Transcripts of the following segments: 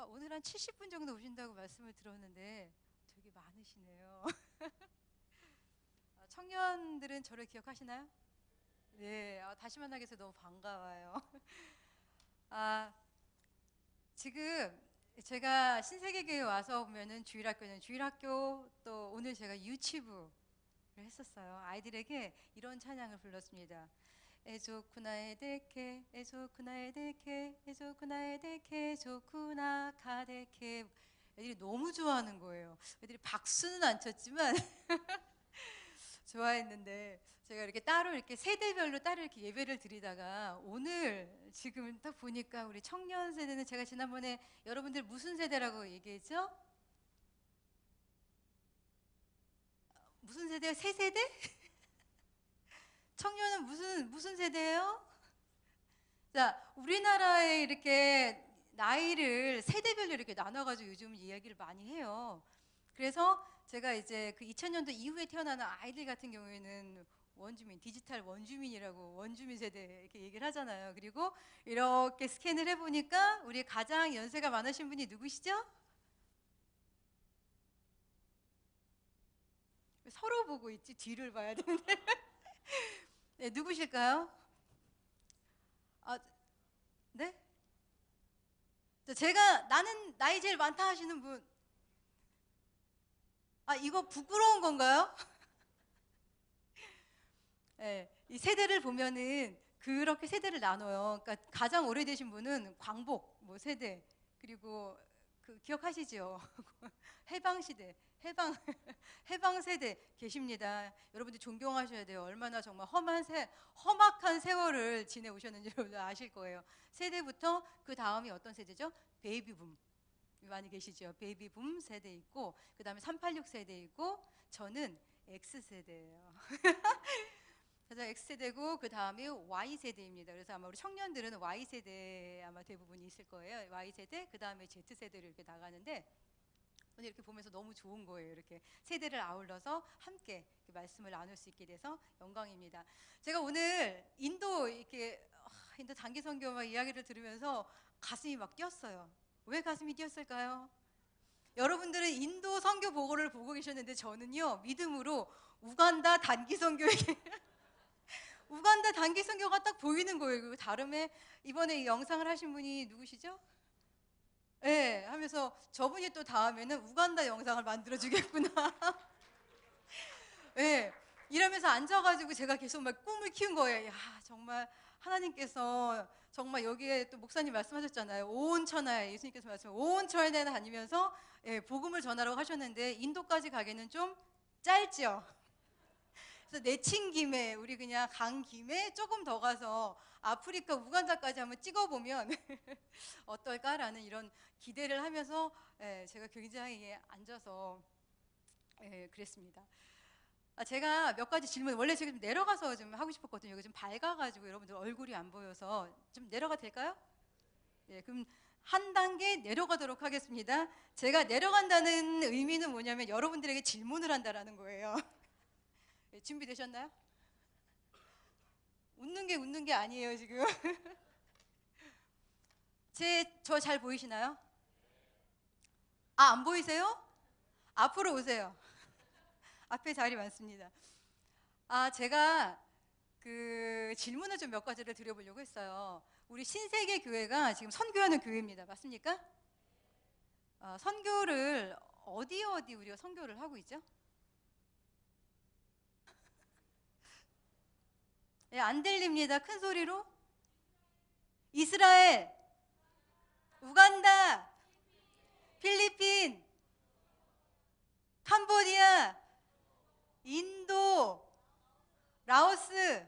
오늘 한 70분 정도 오신다고 말씀을 들었는데 되게 많으시네요. 청년들은 저를 기억하시나요? 네, 다시 만나게 돼서 너무 반가워요. 아, 지금 제가 신세계교회 와서 보면은 주일학교는 주일학교, 또 오늘 제가 유치부를 했었어요. 아이들에게 이런 찬양을 불렀습니다. 에조쿠나에 데케 에조쿠나에 데케 에조쿠나에 데케 조쿠나 카데케. 애들이 너무 좋아하는 거예요. 애들이 박수는 안 쳤지만 좋아했는데, 제가 이렇게 따로 이렇게 세대별로 따로 이렇게 예배를 드리다가 오늘 지금 딱 보니까 우리 청년 세대는, 제가 지난번에 여러분들 무슨 세대라고 얘기했죠? 무슨 세대요? 새 세대? 청년은 무슨 세대예요? 자, 우리나라에 이렇게 나이를 세대별로 이렇게 나눠가지고 요즘 이야기를 많이 해요. 그래서 제가 이제 그 2000년도 이후에 태어나는 아이들 같은 경우에는 원주민, 디지털 원주민이라고, 원주민 세대 이렇게 얘기를 하잖아요. 그리고 이렇게 스캔을 해보니까 우리 가장 연세가 많으신 분이 누구시죠? 서로 보고 있지, 뒤를 봐야 되는데. 네, 누구실까요? 아, 네? 제가 나는 나이 제일 많다 하시는 분. 이거 부끄러운 건가요? 네, 이 세대를 보면은 그렇게 세대를 나눠요. 그러니까 가장 오래되신 분은 광복 뭐 세대, 그리고 그 기억하시죠? 해방 시대, 해방 해방 세대 계십니다. 여러분들 존경하셔야 돼요. 얼마나 정말 험악한 세월을 지내오셨는지 여러분들 아실 거예요. 세대부터 그 다음이 어떤 세대죠? 베이비붐 많이 계시죠? 베이비붐 세대 있고, 그 다음에 386 세대 있고, 저는 X 세대예요. 그래서 X세대고 그 다음에 Y세대입니다. 그래서 아마 우리 청년들은 Y세대 아마 대부분이 있을 거예요. Y세대, 그 다음에 Z세대로 이렇게 나가는데, 오늘 이렇게 보면서 너무 좋은 거예요. 이렇게 세대를 아울러서 함께 말씀을 나눌 수 있게 돼서 영광입니다. 제가 오늘 인도 이렇게 인도 단기 선교 막 이야기를 들으면서 가슴이 막 뛰었어요. 왜 가슴이 뛰었을까요? 여러분들은 인도 선교 보고를 보고 계셨는데, 저는요 믿음으로 우간다 단기 선교에 우간다 단기 선교가 딱 보이는 거예요. 그리고 다름에 이번에 이 영상을 하신 분이 누구시죠? 네, 하면서 저분이 또 다음에는 우간다 영상을 만들어 주겠구나. 네, 이러면서 앉아가지고 제가 계속 막 꿈을 키운 거예요. 야, 정말 하나님께서 정말 여기에 또 목사님 말씀하셨잖아요. 온 천하에, 예수님께서 온 천하에 다니면서 복음을 전하라고 하셨는데, 인도까지 가기는 좀 짧죠. 그래서 내친 김에 우리 그냥 간 김에 조금 더 가서 아프리카 우간다까지 한번 찍어보면 어떨까라는 이런 기대를 하면서 제가 굉장히 앉아서 그랬습니다. 제가 몇 가지 질문, 원래 지금 내려가서 좀 하고 싶었거든요. 여기 좀 밝아가지고 여러분들 얼굴이 안 보여서 좀 내려가 될까요? 네, 그럼 한 단계 내려가도록 하겠습니다. 제가 내려간다는 의미는 뭐냐면 여러분들에게 질문을 한다라는 거예요. 준비되셨나요? 웃는 게 아니에요, 지금. 저 잘 보이시나요? 안 보이세요? 앞으로 오세요. 앞에 자리 많습니다. 제가 그 질문을 좀 몇 가지를 드려보려고 했어요. 우리 신세계 교회가 지금 선교하는 교회입니다. 맞습니까? 선교를 어디 우리가 선교를 하고 있죠? 네, 안 들립니다. 큰 소리로. 이스라엘, 우간다, 필리핀, 캄보디아, 인도, 라오스,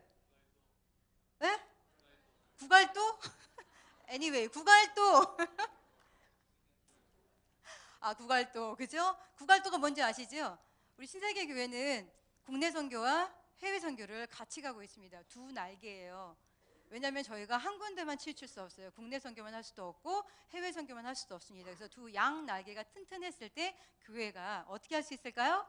네? 구갈도? anyway, 구갈도. 구갈도, 그죠? 구갈도가 뭔지 아시죠? 우리 신세계 교회는 국내 선교와 해외 선교를 같이 가고 있습니다. 두 날개예요. 왜냐하면 저희가 한 군데만 치우칠 수 없어요. 국내 선교만 할 수도 없고 해외 선교만 할 수도 없습니다. 그래서 두 양 날개가 튼튼했을 때 교회가 어떻게 할 수 있을까요?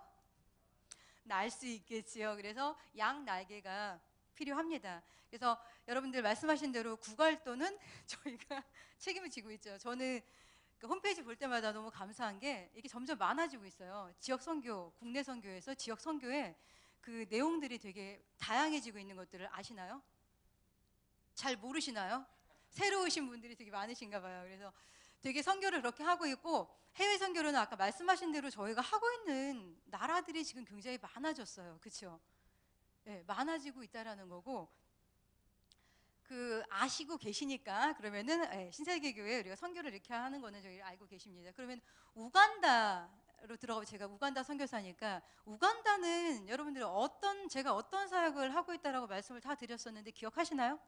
날 수 있겠지요. 그래서 양 날개가 필요합니다. 그래서 여러분들 말씀하신 대로 구갈도는 저희가 책임을 지고 있죠. 저는 그 홈페이지 볼 때마다 너무 감사한 게 이게 점점 많아지고 있어요. 지역 선교, 국내 선교에서 지역 선교에 그 내용들이 되게 다양해지고 있는 것들을 아시나요? 잘 모르시나요? 새로 오신 분들이 되게 많으신가 봐요. 그래서 되게 선교를 그렇게 하고 있고, 해외 선교로는 아까 말씀하신 대로 저희가 하고 있는 나라들이 지금 굉장히 많아졌어요. 그렇죠? 네, 많아지고 있다라는 거고, 그 아시고 계시니까 그러면은 신세계교회 우리가 선교를 이렇게 하는 거는 저희 알고 계십니다. 그러면 우간다로 들어가면, 제가 우간다 선교사니까 우간다는 여러분들이 제가 어떤 사역을 하고 있다라고 말씀을 다 드렸었는데 기억하시나요?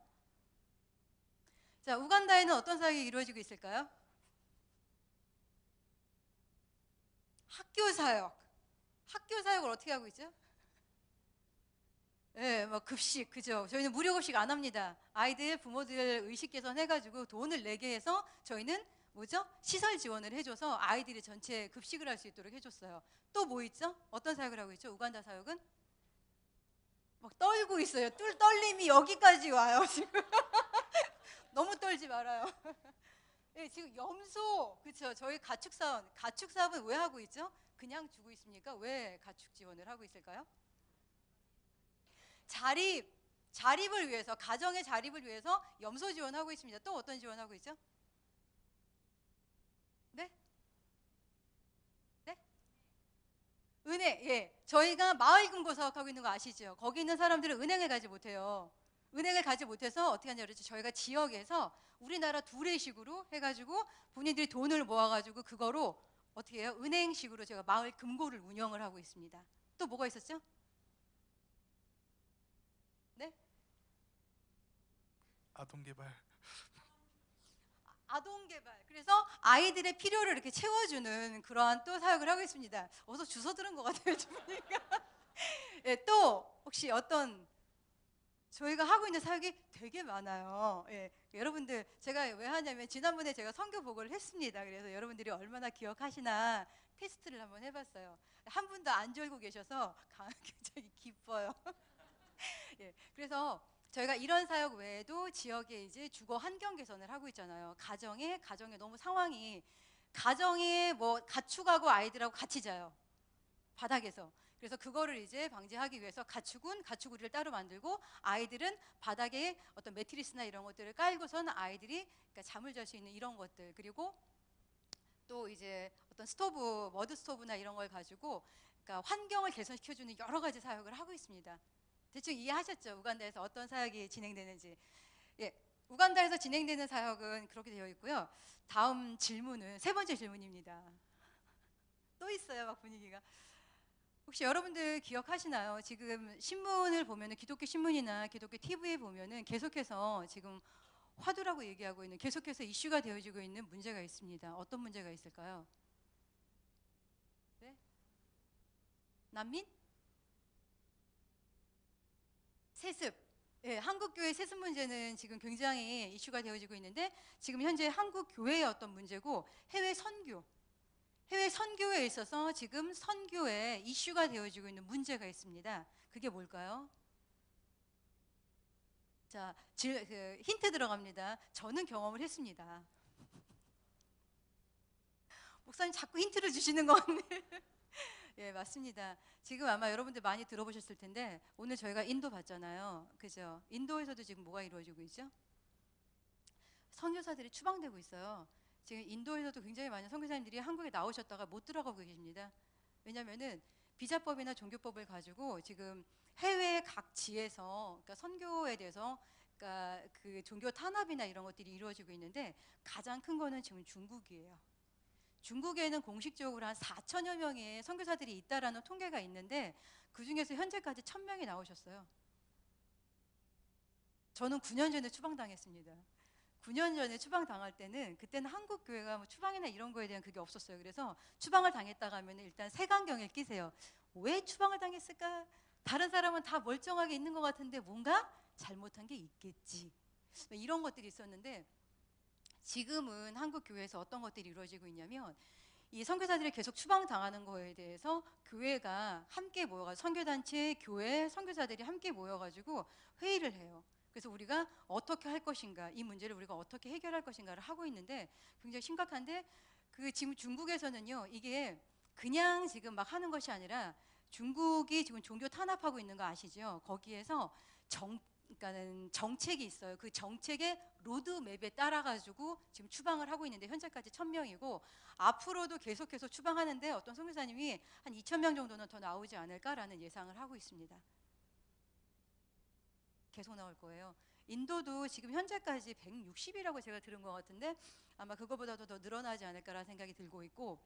자, 우간다에는 어떤 사역이 이루어지고 있을까요? 학교 사역. 학교 사역을 어떻게 하고 있죠? 예, 뭐 급식, 그죠? 저희는 무료 급식 안 합니다. 아이들 부모들 의식 개선해가지고 돈을 내게 해서 저희는 뭐죠? 시설 지원을 해줘서 아이들이 전체 급식을 할 수 있도록 해줬어요. 또 뭐 있죠? 어떤 사역을 하고 있죠? 우간다 사역은 막 떨고 있어요. 떨림이 여기까지 와요. 지금 너무 떨지 말아요. 예, 지금 염소, 그렇죠? 저희 가축 사업은 왜 하고 있죠? 그냥 주고 있습니까? 왜 가축 지원을 하고 있을까요? 자립을 위해서, 가정의 자립을 위해서 염소 지원하고 있습니다. 또 어떤 지원하고 있죠? 네? 네? 은행, 예. 저희가 마을금고 사업하고 있는 거 아시죠? 거기 있는 사람들은 은행을 가지 못해요. 은행을 가지 못해서 어떻게 하냐 그랬죠? 저희가 지역에서 우리나라 두레식으로 해가지고 본인들이 돈을 모아가지고 그거로 어떻게 해요? 은행식으로 제가 마을 금고를 운영을 하고 있습니다. 또 뭐가 있었죠? 네? 아동개발. 아동개발. 그래서 아이들의 필요를 이렇게 채워주는 그러한 또 사역을 하고 있습니다. 어서 주워 들은 것 같아요, 주부니까. 예, 또 혹시 저희가 하고 있는 사역이 되게 많아요. 예, 여러분들 제가 왜 하냐면 지난번에 제가 선교복을 했습니다. 그래서 여러분들이 얼마나 기억하시나 테스트를 한번 해봤어요. 한 분도 안 졸고 계셔서 굉장히 기뻐요. 예, 그래서 저희가 이런 사역 외에도 지역에 이제 주거 환경 개선을 하고 있잖아요. 가정에 너무 상황이, 가정에 뭐 가축하고 아이들하고 같이 자요. 바닥에서. 그래서 그거를 이제 방지하기 위해서 가축우리를 따로 만들고, 아이들은 바닥에 어떤 매트리스나 이런 것들을 깔고선 아이들이 그러니까 잠을 잘 수 있는 이런 것들, 그리고 또 이제 어떤 머드 스토브나 이런 걸 가지고 그러니까 환경을 개선시켜주는 여러 가지 사역을 하고 있습니다. 대충 이해하셨죠? 우간다에서 어떤 사역이 진행되는지. 예, 우간다에서 진행되는 사역은 그렇게 되어 있고요. 다음 질문은 세 번째 질문입니다. 또 있어요, 막 분위기가. 혹시 여러분들 기억하시나요? 지금 신문을 보면은, 기독교 신문이나 기독교 TV에 보면은 계속해서 지금 화두라고 얘기하고 있는, 계속해서 이슈가 되어지고 있는 문제가 있습니다. 어떤 문제가 있을까요? 네? 난민? 세습. 예, 한국 교회 세습 문제는 지금 굉장히 이슈가 되어지고 있는데, 지금 현재 한국 교회의 어떤 문제고, 해외 선교에 있어서 지금 선교에 이슈가 되어지고 있는 문제가 있습니다. 그게 뭘까요? 자, 힌트 들어갑니다. 저는 경험을 했습니다. 목사님 자꾸 힌트를 주시는 거 같네. 예, 맞습니다. 지금 아마 여러분들 많이 들어보셨을 텐데, 오늘 저희가 인도 봤잖아요. 그죠? 인도에서도 지금 뭐가 이루어지고 있죠? 선교사들이 추방되고 있어요. 지금 인도에서도 굉장히 많은 선교사님들이 한국에 나오셨다가 못 들어가고 계십니다. 왜냐면은 비자법이나 종교법을 가지고 지금 해외 각 지에서, 그러니까 선교에 대해서, 그러니까 그 종교 탄압이나 이런 것들이 이루어지고 있는데, 가장 큰 거는 지금 중국이에요. 중국에는 공식적으로 한 4천여 명의 선교사들이 있다라는 통계가 있는데, 그 중에서 현재까지 1,000명이 나오셨어요. 저는 9년 전에 추방당했습니다. 9년 전에 추방당할 때는, 그때는 한국 교회가 뭐 추방이나 이런 거에 대한 그게 없었어요. 그래서 추방을 당했다가 하면 일단 색안경을 끼세요. 왜 추방을 당했을까? 다른 사람은 다 멀쩡하게 있는 것 같은데 뭔가 잘못한 게 있겠지. 이런 것들이 있었는데, 지금은 한국 교회에서 어떤 것들이 이루어지고 있냐면, 이 선교사들이 계속 추방당하는 거에 대해서 교회가 함께 모여가지고, 선교단체, 교회, 선교사들이 함께 모여가지고 회의를 해요. 그래서 우리가 어떻게 할 것인가, 이 문제를 우리가 어떻게 해결할 것인가를 하고 있는데, 굉장히 심각한데, 그 지금 중국에서는요, 이게 그냥 지금 막 하는 것이 아니라 중국이 지금 종교 탄압하고 있는 거 아시죠? 거기에서 그러니까는 정책이 있어요. 그 정책의 로드맵에 따라 가지고 지금 추방을 하고 있는데 현재까지 1,000명이고 앞으로도 계속해서 추방하는데 어떤 선교사님이 한 2,000명 정도는 더 나오지 않을까라는 예상을 하고 있습니다. 계속 나올 거예요. 인도도 지금 현재까지 160이라고 제가 들은 것 같은데 아마 그거보다도 더 늘어나지 않을까라는 생각이 들고 있고,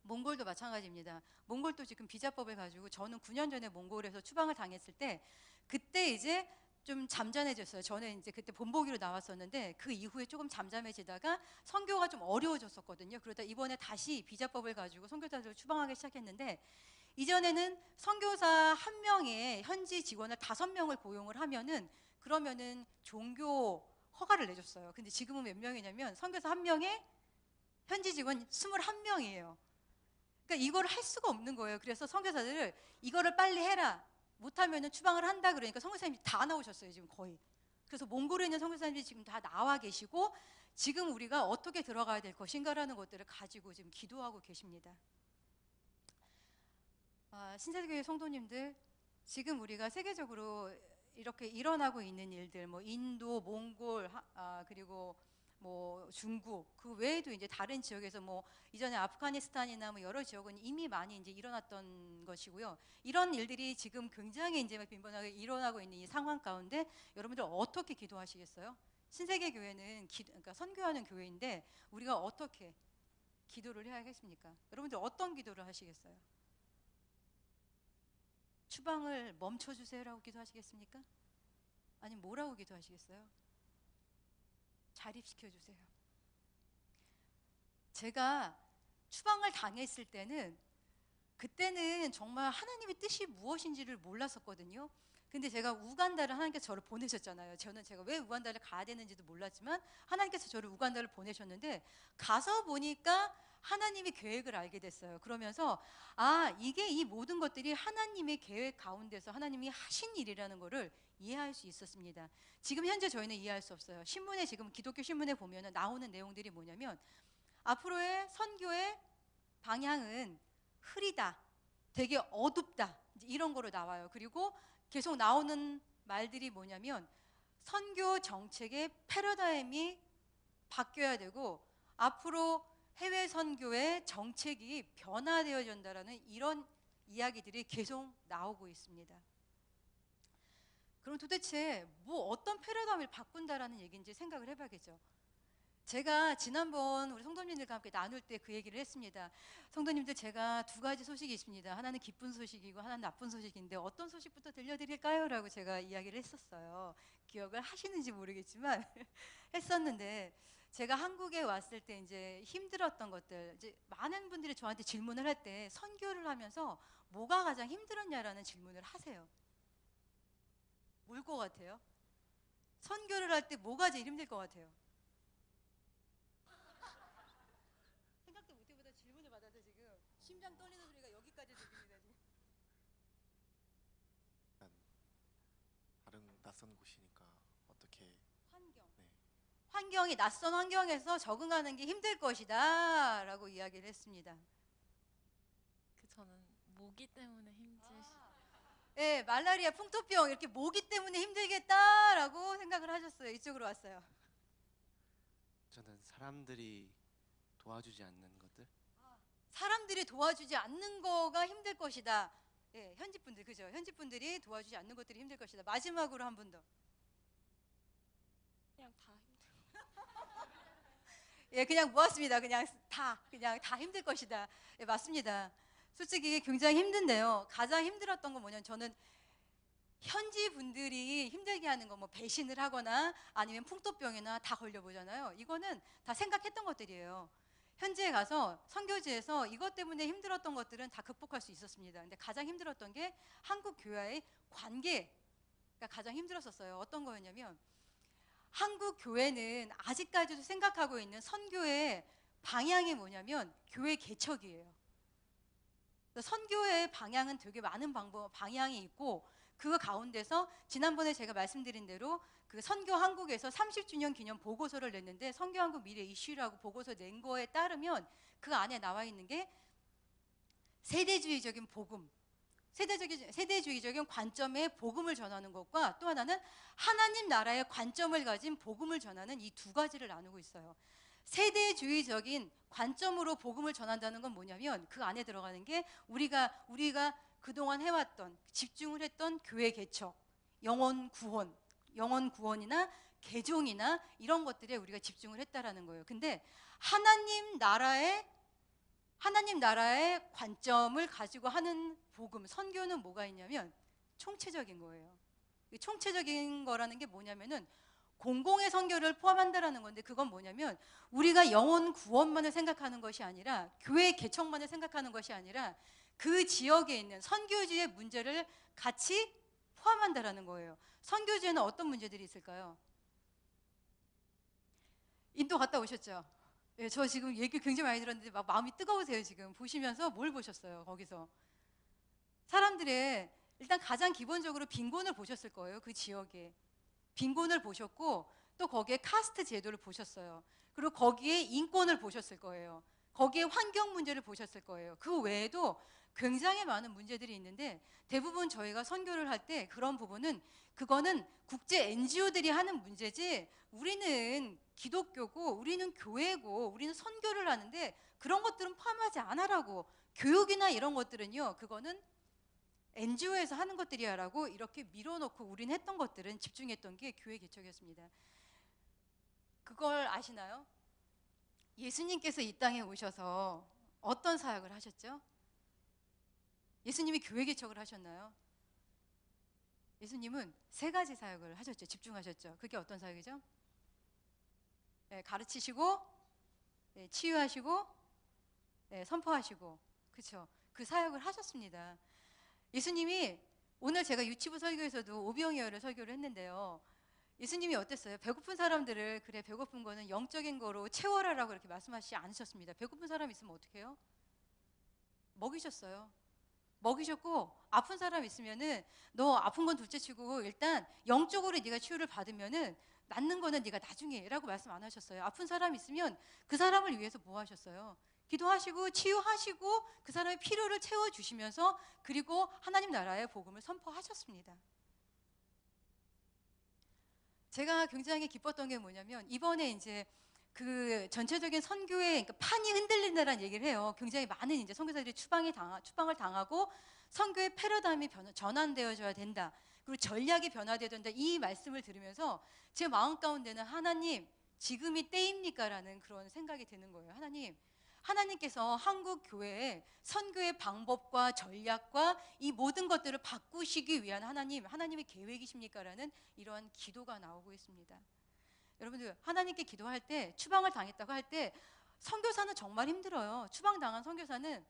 몽골도 마찬가지입니다. 몽골도 지금 비자법을 가지고 저는 9년 전에 몽골에서 추방을 당했을 때 그때 이제 좀 잠잠해졌어요. 저는 이제 그때 본보기로 나왔었는데 그 이후에 조금 잠잠해지다가 선교가 좀 어려워졌었거든요. 그러다 이번에 다시 비자법을 가지고 선교사들을 추방하기 시작했는데, 이전에는 선교사 한 명에 현지 직원을 5명을 고용을 하면은 그러면은 종교 허가를 내줬어요. 근데 지금은 몇 명이냐면 선교사 한 명에 현지 직원 21명이에요. 그러니까 이걸 할 수가 없는 거예요. 그래서 선교사들을 이거를 빨리 해라, 못하면은 추방을 한다 그러니까 선교사님이 다 나오셨어요, 지금 거의. 그래서 몽골에 있는 선교사님들이 지금 다 나와 계시고 지금 우리가 어떻게 들어가야 될 것인가라는 것들을 가지고 지금 기도하고 계십니다. 신세교회 성도님들, 지금 우리가 세계적으로 이렇게 일어나고 있는 일들, 뭐 인도, 몽골, 그리고 뭐 중국, 그 외에도 이제 다른 지역에서 뭐 이전에 아프가니스탄이나 뭐 여러 지역은 이미 많이 이제 일어났던 것이고요. 이런 일들이 지금 굉장히 이제 빈번하게 일어나고 있는 이 상황 가운데 여러분들 어떻게 기도하시겠어요? 신세계 교회는 그러니까 선교하는 교회인데 우리가 어떻게 기도를 해야겠습니까? 여러분들 어떤 기도를 하시겠어요? 추방을 멈춰주세요라고 기도하시겠습니까? 아니면 뭐라고 기도하시겠어요? 자립시켜주세요. 제가 추방을 당했을 때는 그때는 정말 하나님의 뜻이 무엇인지를 몰랐었거든요. 근데 제가 우간다를 하나님께서 저를 보내셨잖아요. 저는 제가 왜 우간다를 가야 되는지도 몰랐지만 하나님께서 저를 우간다를 보내셨는데 가서 보니까 하나님의 계획을 알게 됐어요. 그러면서 이게 이 모든 것들이 하나님의 계획 가운데서 하나님이 하신 일이라는 것을 이해할 수 있었습니다. 지금 현재 저희는 이해할 수 없어요. 신문에 지금 기독교 신문에 보면 나오는 내용들이 뭐냐면 앞으로의 선교의 방향은 흐리다, 되게 어둡다, 이런 거로 나와요. 그리고 계속 나오는 말들이 뭐냐면 선교 정책의 패러다임이 바뀌어야 되고 앞으로 해외 선교의 정책이 변화되어진다라는 이런 이야기들이 계속 나오고 있습니다. 그럼 도대체 뭐 어떤 패러다임을 바꾼다라는 얘기인지 생각을 해봐야겠죠. 제가 지난번 우리 성도님들과 함께 나눌 때 그 얘기를 했습니다. 성도님들, 제가 2가지 소식이 있습니다. 하나는 기쁜 소식이고 하나는 나쁜 소식인데 어떤 소식부터 들려드릴까요? 라고 제가 이야기를 했었어요. 기억을 하시는지 모르겠지만 했었는데, 제가 한국에 왔을 때 이제 힘들었던 것들, 이제 많은 분들이 저한테 질문을 할 때 선교를 하면서 뭐가 가장 힘들었냐라는 질문을 하세요. 뭘 것 같아요? 선교를 할 때 뭐가 제일 힘들 것 같아요? 생각도 못해보다 질문을 받아서 지금 심장 떨리는 소리가 여기까지 들립니다. 지금. 다른 낯선 곳이니까 어떻게 환경. 네. 환경이 낯선 환경에서 적응하는 게 힘들 것이다 라고 이야기를 했습니다. 저는 모기 때문에 네, 말라리아, 풍토병, 이렇게 모기 때문에 힘들겠다라고 생각을 하셨어요. 이쪽으로 왔어요. 저는 사람들이 도와주지 않는 것들. 사람들이 도와주지 않는 거가 힘들 것이다. 예, 현지 분들, 그죠? 현지 분들이 도와주지 않는 것들이 힘들 것이다. 마지막으로 한 분 더. 그냥 다 힘들어요. 예, 그냥 모았습니다. 그냥 다 힘들 것이다. 예, 맞습니다. 솔직히 굉장히 힘든데요. 가장 힘들었던 건 뭐냐면 저는 현지 분들이 힘들게 하는 거, 뭐 배신을 하거나 아니면 풍토병이나 다 걸려보잖아요. 이거는 다 생각했던 것들이에요. 현지에 가서 선교지에서 이것 때문에 힘들었던 것들은 다 극복할 수 있었습니다. 근데 가장 힘들었던 게 한국 교회와의 관계가 가장 힘들었었어요. 어떤 거였냐면 한국 교회는 아직까지도 생각하고 있는 선교의 방향이 뭐냐면 교회 개척이에요. 선교의 방향은 되게 많은 방향이 있고 그 가운데서 지난번에 제가 말씀드린 대로 그 선교 한국에서 30주년 기념 보고서를 냈는데 선교 한국 미래 이슈라고 보고서 낸 거에 따르면 그 안에 나와 있는 게 세대주의적인 복음, 세대주의적인 관점의 복음을 전하는 것과 또 하나는 하나님 나라의 관점을 가진 복음을 전하는 이 두 가지를 나누고 있어요. 세대주의적인 관점으로 복음을 전한다는 건 뭐냐면 그 안에 들어가는 게 우리가 그동안 해왔던 집중을 했던 교회 개척, 영혼 구원이나 개종이나 이런 것들에 우리가 집중을 했다라는 거예요. 근데 하나님 나라의 관점을 가지고 하는 복음, 선교는 뭐가 있냐면 총체적인 거예요. 총체적인 거라는 게 뭐냐면은 공공의 선교를 포함한다라는 건데 그건 뭐냐면 우리가 영혼 구원만을 생각하는 것이 아니라 교회 개척만을 생각하는 것이 아니라 그 지역에 있는 선교지의 문제를 같이 포함한다라는 거예요. 선교지에는 어떤 문제들이 있을까요? 인도 갔다 오셨죠? 예, 저 지금 얘기 굉장히 많이 들었는데 막 마음이 뜨거우세요. 지금 보시면서 뭘 보셨어요? 거기서 사람들의 일단 가장 기본적으로 빈곤을 보셨을 거예요. 그 지역에 빈곤을 보셨고 또 거기에 카스트 제도를 보셨어요. 그리고 거기에 인권을 보셨을 거예요. 거기에 환경 문제를 보셨을 거예요. 그 외에도 굉장히 많은 문제들이 있는데 대부분 저희가 선교를 할 때 그런 부분은 그거는 국제 NGO들이 하는 문제지 우리는 기독교고 우리는 교회고 우리는 선교를 하는데 그런 것들은 포함하지 않아라고 교육이나 이런 것들은요 그거는 NGO에서 하는 것들이야라고 이렇게 밀어놓고 우리는 했던 것들은 집중했던 게 교회 개척이었습니다. 그걸 아시나요? 예수님께서 이 땅에 오셔서 어떤 사역을 하셨죠? 예수님이 교회 개척을 하셨나요? 예수님은 세 가지 사역을 하셨죠. 집중하셨죠. 그게 어떤 사역이죠? 네, 가르치시고 네, 치유하시고 네, 선포하시고 그렇죠. 그 사역을 하셨습니다. 예수님이 오늘 제가 유치부 설교에서도 오병이어를 설교를 했는데요. 예수님이 어땠어요? 배고픈 사람들을 그래 배고픈 거는 영적인 거로 채워라라고 이렇게 말씀하시지 않으셨습니다. 배고픈 사람 있으면 어떻게 해요? 먹이셨어요. 먹이셨고 아픈 사람 있으면은 너 아픈 건 둘째치고 일단 영적으로 네가 치유를 받으면은 낫는 거는 네가 나중에라고 말씀 안 하셨어요. 아픈 사람 있으면 그 사람을 위해서 뭐 하셨어요? 기도하시고 치유하시고 그 사람의 필요를 채워주시면서 그리고 하나님 나라의 복음을 선포하셨습니다. 제가 굉장히 기뻤던 게 뭐냐면 이번에 이제 그 전체적인 선교의 그러니까 판이 흔들린다라는 얘기를 해요. 굉장히 많은 이제 선교사들이 추방을 당하고 선교의 패러다임이 전환되어져야 된다. 그리고 전략이 변화되어야 된다. 이 말씀을 들으면서 제 마음 가운데는 하나님 지금이 때입니까라는 그런 생각이 드는 거예요. 하나님께서 한국 교회의 선교의 방법과 전략과 이 모든 것들을 바꾸시기 위한 하나님의 계획이십니까라는 이러한 기도가 나오고 있습니다. 여러분들 하나님께 기도할 때 추방을 당했다고 할 때 선교사는 정말 힘들어요. 추방당한 선교사는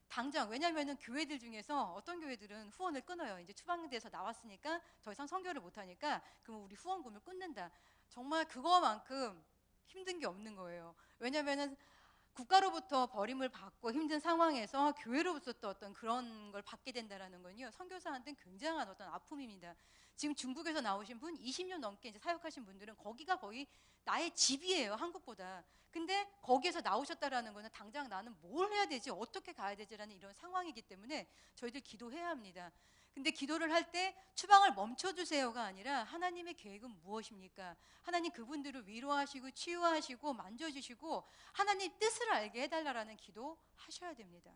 당장 왜냐하면 교회들 중에서 어떤 교회들은 후원을 끊어요. 이제 추방돼서 나왔으니까 더 이상 선교를 못하니까 그럼 우리 후원금을 끊는다. 정말 그거만큼 힘든 게 없는 거예요. 왜냐하면 국가로부터 버림을 받고 힘든 상황에서 교회로부터 또 어떤 그런 걸 받게 된다라는 건요 선교사한테는 굉장한 어떤 아픔입니다. 지금 중국에서 나오신 분 20년 넘게 이제 사역하신 분들은 거기가 거의 나의 집이에요. 한국보다. 근데 거기에서 나오셨다라는 거는 당장 나는 뭘 해야 되지 어떻게 가야 되지라는 이런 상황이기 때문에 저희들 기도해야 합니다. 근데 기도를 할 때 추방을 멈춰주세요가 아니라 하나님의 계획은 무엇입니까? 하나님 그분들을 위로하시고 치유하시고 만져주시고 하나님 뜻을 알게 해달라는 기도 하셔야 됩니다.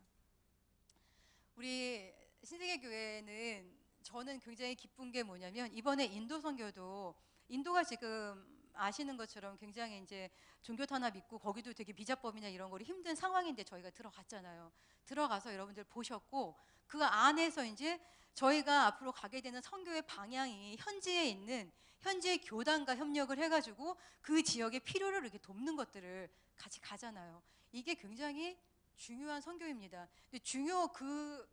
우리 신세계교회는 저는 굉장히 기쁜 게 뭐냐면 이번에 인도 선교도 인도가 지금 아시는 것처럼 굉장히 이제 종교 탄압 있고 거기도 되게 비자법이나 이런 거를 힘든 상황인데 저희가 들어갔잖아요. 들어가서 여러분들 보셨고 그 안에서 이제 저희가 앞으로 가게 되는 선교의 방향이 현지의 교단과 협력을 해가지고 그 지역의 필요를 이렇게 돕는 것들을 같이 가잖아요. 이게 굉장히 중요한 선교입니다. 근데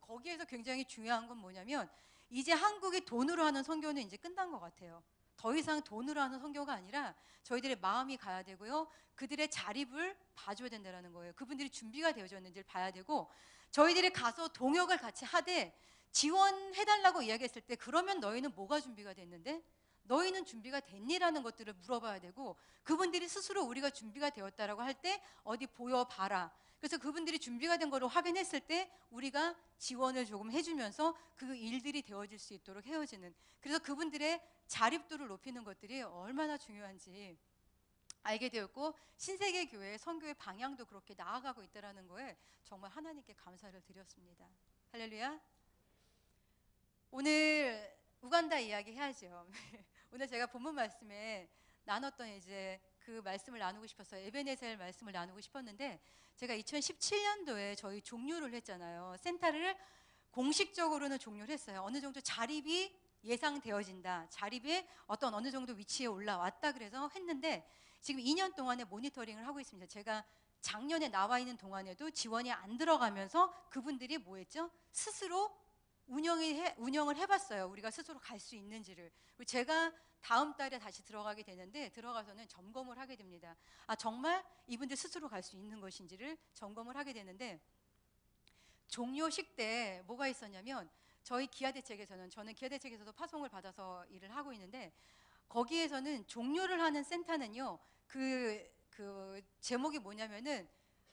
거기에서 굉장히 중요한 건 뭐냐면 이제 한국이 돈으로 하는 선교는 이제 끝난 것 같아요. 더 이상 돈으로 하는 선교가 아니라 저희들의 마음이 가야 되고요. 그들의 자립을 봐줘야 된다는 거예요. 그분들이 준비가 되어졌는지를 봐야 되고 저희들이 가서 동역을 같이 하되 지원해달라고 이야기했을 때 그러면 너희는 뭐가 준비가 됐는데? 너희는 준비가 됐니라는 것들을 물어봐야 되고, 그분들이 스스로 우리가 준비가 되었다라고 할 때 어디 보여봐라. 그래서 그분들이 준비가 된 거를 확인했을 때 우리가 지원을 조금 해주면서 그 일들이 되어질 수 있도록 헤어지는, 그래서 그분들의 자립도를 높이는 것들이 얼마나 중요한지 알게 되었고, 신세계 교회 선교의 방향도 그렇게 나아가고 있다는 거에 정말 하나님께 감사를 드렸습니다. 할렐루야. 오늘 우간다 이야기 해야죠. 오늘 제가 본문 말씀에 나눴던 이제 그 말씀을 나누고 싶었어요. 에베네셀 말씀을 나누고 싶었는데, 제가 2017년도에 저희 종료를 했잖아요. 센터를 공식적으로는 종료를 했어요. 어느 정도 자립이 예상되어진다, 자립의 어떤 어느 정도 위치에 올라왔다 그래서 했는데, 지금 2년 동안에 모니터링을 하고 있습니다. 제가 작년에 나와 있는 동안에도 지원이 안 들어가면서 그분들이 뭐 했죠? 스스로 운영을 해봤어요. 우리가 스스로 갈 수 있는지를. 제가 다음 달에 다시 들어가게 되는데, 들어가서는 점검을 하게 됩니다. 아, 정말 이분들 스스로 갈 수 있는 것인지를 점검을 하게 되는데, 종료식 때 뭐가 있었냐면, 저희 기아대책에서는, 저는 기아대책에서도 파송을 받아서 일을 하고 있는데, 거기에서는 종료를 하는 센터는요, 그 제목이 뭐냐면은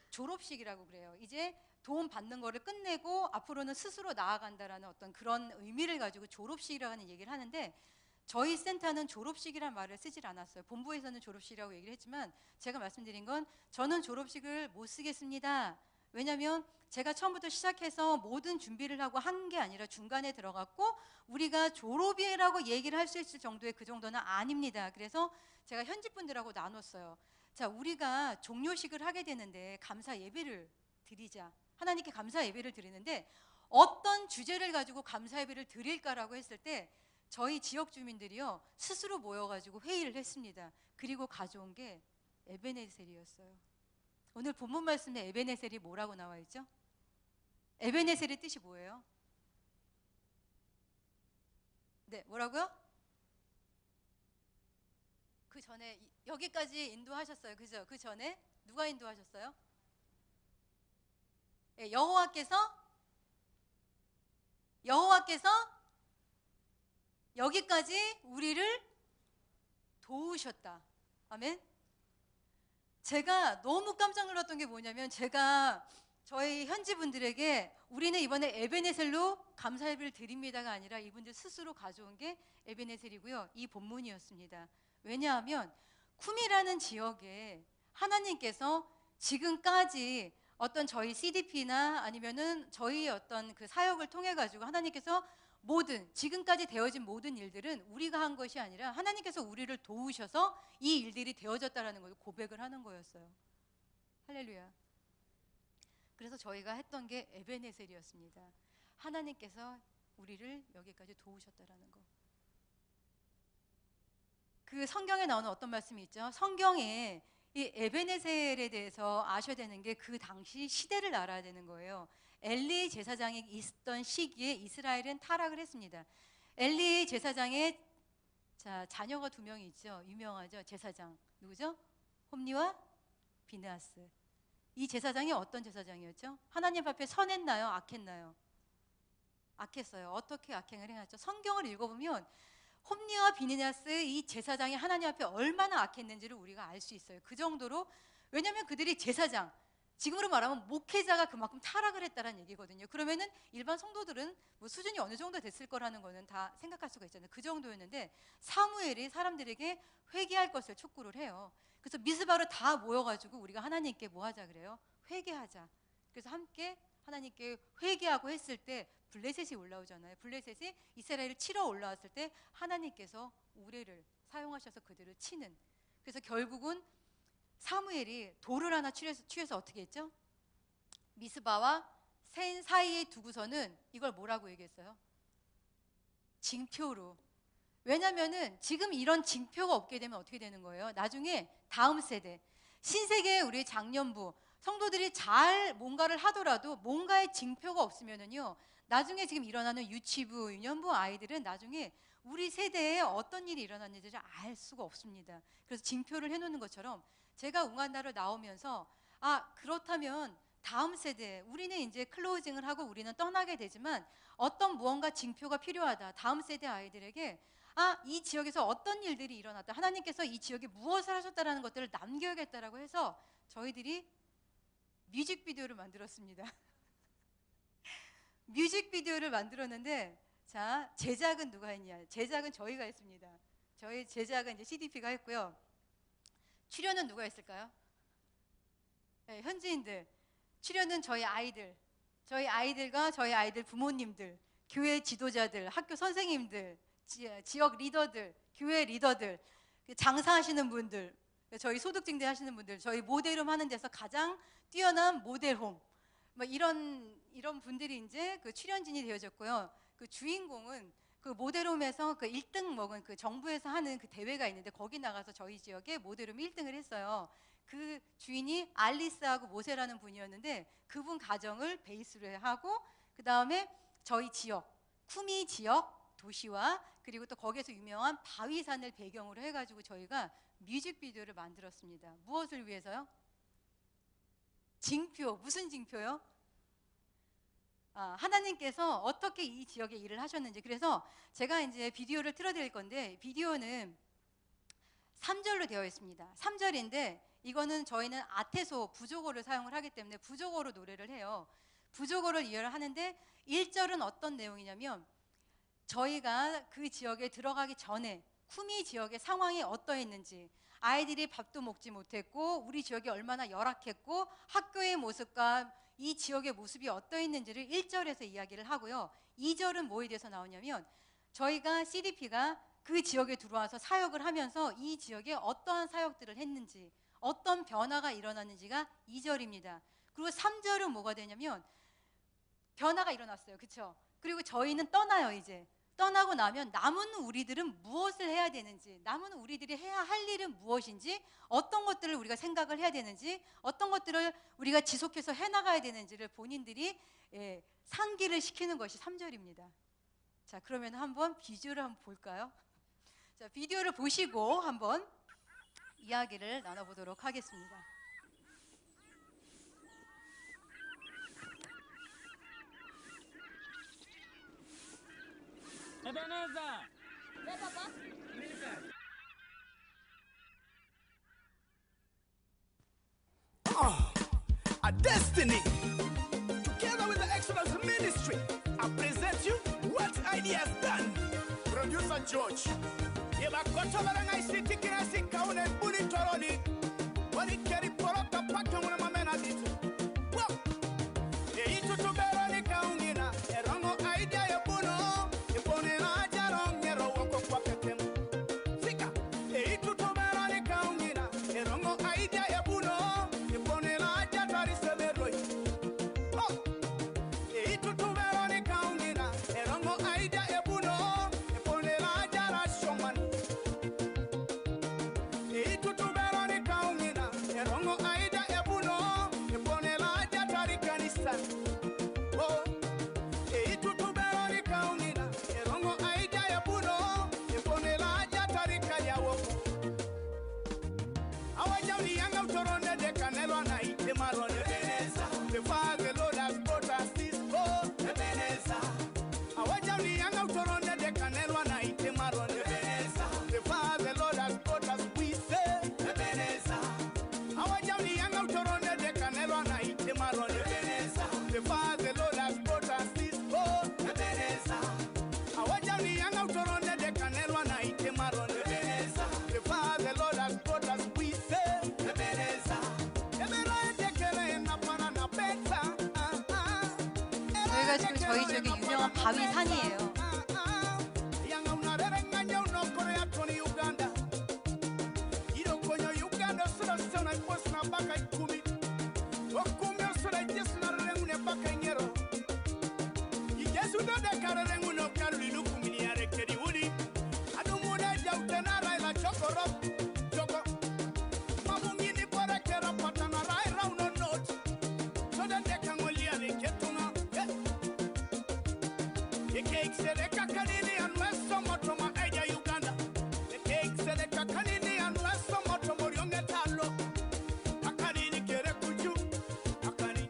졸업식이라고 그래요. 이제 도움 받는 거를 끝내고 앞으로는 스스로 나아간다라는 어떤 그런 의미를 가지고 졸업식이라는 얘기를 하는데, 저희 센터는 졸업식이란 말을 쓰질 않았어요. 본부에서는 졸업식이라고 얘기를 했지만, 제가 말씀드린 건 저는 졸업식을 못 쓰겠습니다. 왜냐하면 제가 처음부터 시작해서 모든 준비를 하고 한 게 아니라 중간에 들어갔고, 우리가 졸업이라고 얘기를 할 수 있을 정도의 그 정도는 아닙니다. 그래서 제가 현직 분들하고 나눴어요. 자, 우리가 종료식을 하게 되는데 감사 예배를 드리자. 하나님께 감사 예배를 드리는데 어떤 주제를 가지고 감사 예배를 드릴까라고 했을 때, 저희 지역 주민들이요 스스로 모여가지고 회의를 했습니다. 그리고 가져온 게 에베네셀이었어요. 오늘 본문 말씀에 에베네셀이 뭐라고 나와 있죠? 에베네셀의 뜻이 뭐예요? 네, 뭐라고요? 그 전에 여기까지 인도하셨어요, 그죠? 그 전에 누가 인도하셨어요? 네, 여호와께서 여기까지 우리를 도우셨다. 아멘. 제가 너무 깜짝 놀랐던 게 뭐냐면, 제가 저희 현지 분들에게 우리는 이번에 에베네셀로 감사 예배를 드립니다가 아니라 이분들 스스로 가져온 게 에베네셀이고요, 이 본문이었습니다. 왜냐하면 쿰이라는 지역에 하나님께서 지금까지 어떤 저희 CDP나 아니면은 저희 어떤 그 사역을 통해 가지고 하나님께서 모든 지금까지 되어진 모든 일들은 우리가 한 것이 아니라 하나님께서 우리를 도우셔서 이 일들이 되어졌다라는 걸 고백을 하는 거였어요. 할렐루야. 그래서 저희가 했던 게 에베네셀이었습니다. 하나님께서 우리를 여기까지 도우셨다라는 거. 그 성경에 나오는 어떤 말씀이 있죠? 성경에 이 에베네셀에 대해서 아셔야 되는 게, 그 당시 시대를 알아야 되는 거예요. 엘리 제사장이 있던 시기에 이스라엘은 타락을 했습니다. 엘리 제사장의 자녀가 2명이 있죠. 유명하죠. 제사장 누구죠? 홈니와 비느하스. 이 제사장이 어떤 제사장이었죠? 하나님 앞에 선했나요? 악했나요? 악했어요. 어떻게 악행을 행했죠? 성경을 읽어보면 홈니와 비느하스 이 제사장이 하나님 앞에 얼마나 악했는지를 우리가 알 수 있어요. 그 정도로. 왜냐하면 그들이 제사장, 지금으로 말하면 목회자가 그만큼 타락을 했다는 얘기거든요. 그러면은 일반 성도들은 뭐 수준이 어느 정도 됐을 거라는 거는 다 생각할 수가 있잖아요. 그 정도였는데 사무엘이 사람들에게 회개할 것을 촉구를 해요. 그래서 미스바로 다 모여가지고 우리가 하나님께 뭐 하자 그래요? 회개하자. 그래서 함께 하나님께 회개하고 했을 때 블레셋이 올라오잖아요. 블레셋이 이스라엘을 치러 올라왔을 때 하나님께서 우레를 사용하셔서 그들을 치는. 그래서 결국은 사무엘이 돌을 하나 취해서 어떻게 했죠? 미스바와 센 사이에 두고서는 이걸 뭐라고 얘기했어요? 징표로. 왜냐면은 지금 이런 징표가 없게 되면 어떻게 되는 거예요? 나중에 다음 세대, 신세계 우리 장년부 성도들이 잘 뭔가를 하더라도 뭔가의 징표가 없으면은요, 나중에 지금 일어나는 유치부, 유년부 아이들은 나중에 우리 세대에 어떤 일이 일어났는지를 알 수가 없습니다. 그래서 징표를 해놓는 것처럼 제가 웅한다를 나오면서, 아, 그렇다면 다음 세대, 우리는 이제 클로징을 하고 우리는 떠나게 되지만 어떤 무언가 징표가 필요하다. 다음 세대 아이들에게 이 지역에서 어떤 일들이 일어났다. 하나님께서 이 지역에 무엇을 하셨다라는 것들을 남겨야겠다라고 해서 저희들이 뮤직비디오를 만들었습니다. 뮤직비디오를 만들었는데, 자, 제작은 누가 했냐? 제작은 저희가 했습니다. 저희 제작은 이제 CDP가 했고요. 출연은 누가 했을까요? 네, 현지인들. 출연은 저희 아이들과 저희 아이들 부모님들, 교회 지도자들, 학교 선생님들, 지역 리더들, 교회 리더들, 장사하시는 분들, 저희 소득증대 하시는 분들, 저희 모델홈 하는 데서 가장 뛰어난 모델홈, 뭐 이런 분들이 이제 그 출연진이 되어졌고요. 그 주인공은 그 모델홈에서 그 1등 먹은 그 정부에서 하는 그 대회가 있는데 거기 나가서 저희 지역에 모델홈 1등을 했어요. 그 주인이 알리스하고 모세라는 분이었는데 그분 가정을 베이스로 하고 그 다음에 저희 지역, 쿠미 지역 도시와 그리고 또 거기에서 유명한 바위산을 배경으로 해가지고 저희가 뮤직비디오를 만들었습니다. 무엇을 위해서요? 징표, 무슨 징표요? 하나님께서 어떻게 이 지역에 일을 하셨는지. 그래서 제가 이제 비디오를 틀어드릴 건데 비디오는 3절로 되어 있습니다. 3절인데 이거는 저희는 아테소 부조어를 사용을 하기 때문에 부조어로 노래를 해요. 부조어를 이해를 하는데 1절은 어떤 내용이냐면 저희가 그 지역에 들어가기 전에 쿠미 지역의 상황이 어떠했는지, 아이들이 밥도 먹지 못했고 우리 지역이 얼마나 열악했고 학교의 모습과 이 지역의 모습이 어떠했는지를 1절에서 이야기를 하고요. 2절은 뭐에 대해서 나오냐면 저희가 CDP가 그 지역에 들어와서 사역을 하면서 이 지역에 어떠한 사역들을 했는지, 어떤 변화가 일어났는지가 2절입니다. 그리고 3절은 뭐가 되냐면 변화가 일어났어요. 그렇죠? 그리고 저희는 떠나요. 이제 떠나고 나면 남은 우리들은 무엇을 해야 되는지, 남은 우리들이 해야 할 일은 무엇인지, 어떤 것들을 우리가 생각을 해야 되는지, 어떤 것들을 우리가 지속해서 해나가야 되는지를 본인들이 상기를 시키는 것이 3절입니다. 자, 그러면 한번 비디오를 한번 볼까요? 자, 비디오를 보시고 한번 이야기를 나눠보도록 하겠습니다. Ebenezer! 네, papa. A destiny. Together with the Exodus Ministry, I present you what idea has done. Producer George. Yebakoto baranga isiti kinasi kaune buni toroni. Wani keri porota paka muna mamena ditu. Wow! Eitu tuberoni kaungina. Erongo idea ya buno. Epone na jarong yero wako kwa petem. Sika. Eitu tuberoni kaungina. Erongo idea ya buno. Epone na jatari seberoi. Oh! Eitu tuberoni kaungina. Erongo idea ya buno. Epone na jara shoman. Eitu tuberoni kaungina. Erongo idea ya buno. Epone na jatari kanisa. Oh! Eitu tuberoni kaungina. Erongo idea ya buno. Epone na jatari kayawo. Awajani yanga utoronde de canelo na ite marone Ebenezer. The Father Lord has brought us this far. Ebenezer. Awajani yanga utoronde de canelo na ite marone Ebenezer. The Father Lord has brought us we say Ebenezer. Awajani yanga utoronde de canelo na ite marone Ebenezer. The Father Lord has brought us this far. Ebenezer. Awajani yanga utoronde de canelo na ite marone Ebenezer. The Father Lord has brought us we say Ebenezer. Ebenezer kele na pana na peta. 저희가 지금 저희 지역에 유명한 바위산이에요. Yanga unarere nganya unokore atoni Uganda. Irokonyo Uganda sura sana ikosna baka ikumi. Okumi sura ijesna rengune baka inyero. Ijesu dode karere nguno karuli lukumi ni arekeri udi. Adumuna jautena raila chokoro. Choko. Mamungini bora kera patana raira uno note. Soda deka ngoli aleketunga. The cake said the kakanini and West Somotoma Eja Uganda. The cake said the kakanini and West Somotoma Yonga Talo. Akanini Kerekuju. Akani.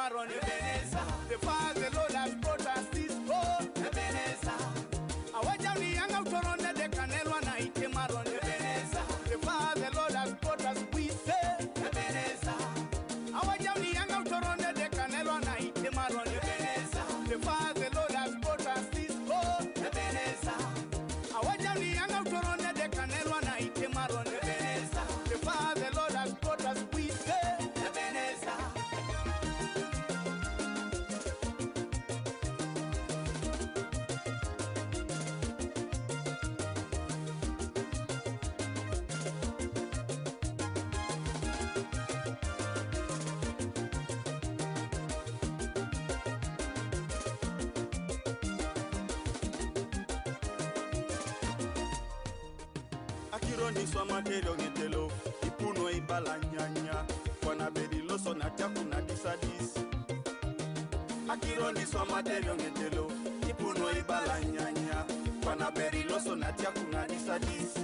Maron, Ebenezer. The Father, the Lord has brought us this far, Ebenezer. Awajani yang autoronde de canelo na ite Maron, Ebenezer. The Father, the Lord has brought us, we say, Ebenezer. Awajani yang autoronde de canelo na ite Maron, Ebenezer. The Father, the Lord has brought us this far, Ebenezer. Awajani yang autoronde de canelo na ite Maron, Ebenezer. The Father, the Lord has brought us, we say, Ebenezer. Akironi swa matero ngetelo ipuno ibala nyanya kwana bedi loso na taku na disadis. Akironi swa matero ngetelo ipuno ibala nyanya kwana bedi loso na taku na disadis.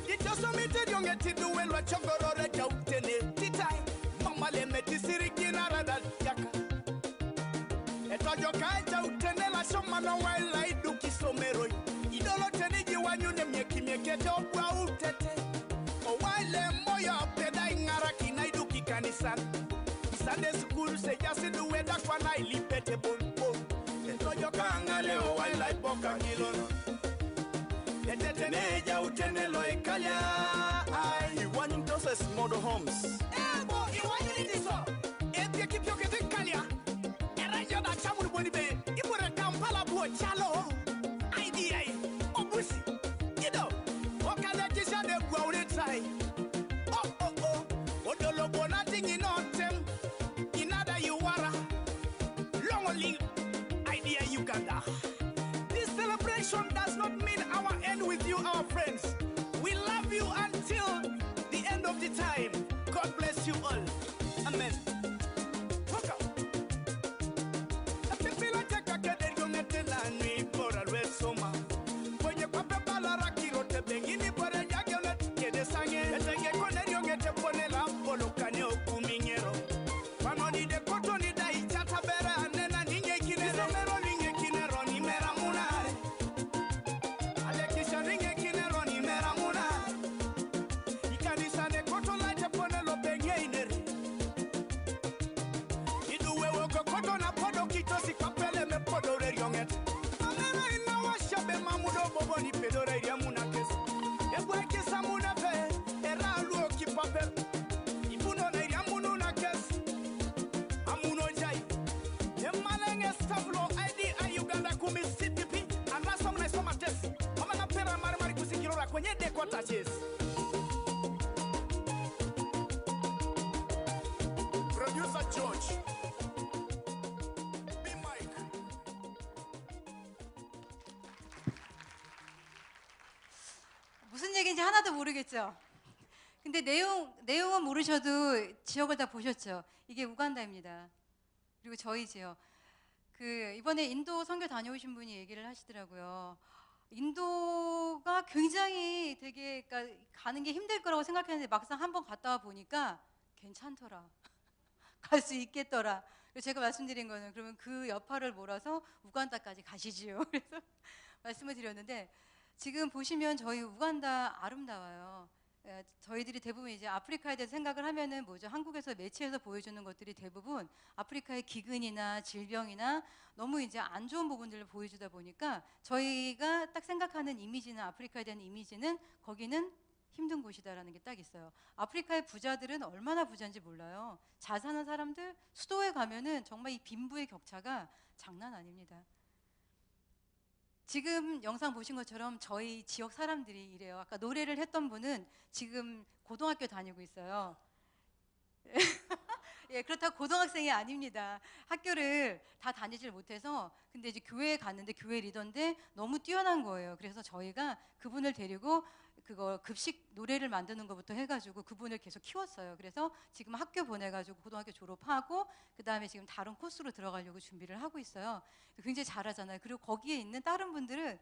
Itoso mitero ngetidu welwa chogorore jautene titai mama le metisiri kinarada yaka. Etojo kai jautene la shoma no wela iduki somero. Idolo teniji wanyune mieke tokwa utete. O wale moyo peda ingara kinaiduki kanisa. Sunday school se jasi duweda kwa na ilipete bonbon. Etojo kangale o wala ipoka kilono. Etete neja utenelo ikalia. Iwanyu mtoses modo homes. Ebo iwanyu nitiso. Epye kipyo ketikalia. Erajo da chamuru bonibe. Ibure kampala buo chalo. Idea. Obusi. Kido. Okale kisha de gwaure try. Oh. Odolo bonati nginotem. Inada yuwara. Longoli. Idea Uganda. This celebration does not mean our end with you, our friends. We love you until the end of the time. God bless you all. Amen. Welcome. Producer George. Be Mike. 무슨 얘기인지 하나도 모르겠죠. 근데 내용은 모르셔도 지역을 다 보셨죠. 이게 우간다입니다. 그리고 저희 지역. 이번에 인도 선교 다녀오신 분이 얘기를 하시더라고요. 인도가 굉장히 되게 가는 게 힘들 거라고 생각했는데 막상 한번 갔다 와 보니까 괜찮더라. 갈 수 있겠더라. 그래서 제가 말씀드린 거는 그러면 그 여파를 몰아서 우간다까지 가시지요. 그래서 말씀을 드렸는데 지금 보시면 저희 우간다 아름다워요. 저희들이 대부분 이제 아프리카에 대해서 생각을 하면은 뭐죠? 한국에서 매체에서 보여주는 것들이 대부분 아프리카의 기근이나 질병이나 너무 이제 안 좋은 부분들을 보여주다 보니까 저희가 딱 생각하는 이미지나 아프리카에 대한 이미지는 거기는 힘든 곳이다라는 게 딱 있어요. 아프리카의 부자들은 얼마나 부자인지 몰라요. 잘 사는 사람들 수도에 가면은 정말 이 빈부의 격차가 장난 아닙니다. 지금 영상 보신 것처럼 저희 지역 사람들이 이래요. 아까 노래를 했던 분은 지금 고등학교 다니고 있어요. 예, 그렇다고 고등학생이 아닙니다. 학교를 다 다니질 못해서 근데 이제 교회에 갔는데 교회 리더인데 너무 뛰어난 거예요. 그래서 저희가 그분을 데리고 그거 급식 노래를 만드는 것부터 해가지고 그분을 계속 키웠어요. 그래서 지금 학교 보내가지고 고등학교 졸업하고 그 다음에 지금 다른 코스로 들어가려고 준비를 하고 있어요. 굉장히 잘하잖아요. 그리고 거기에 있는 다른 분들은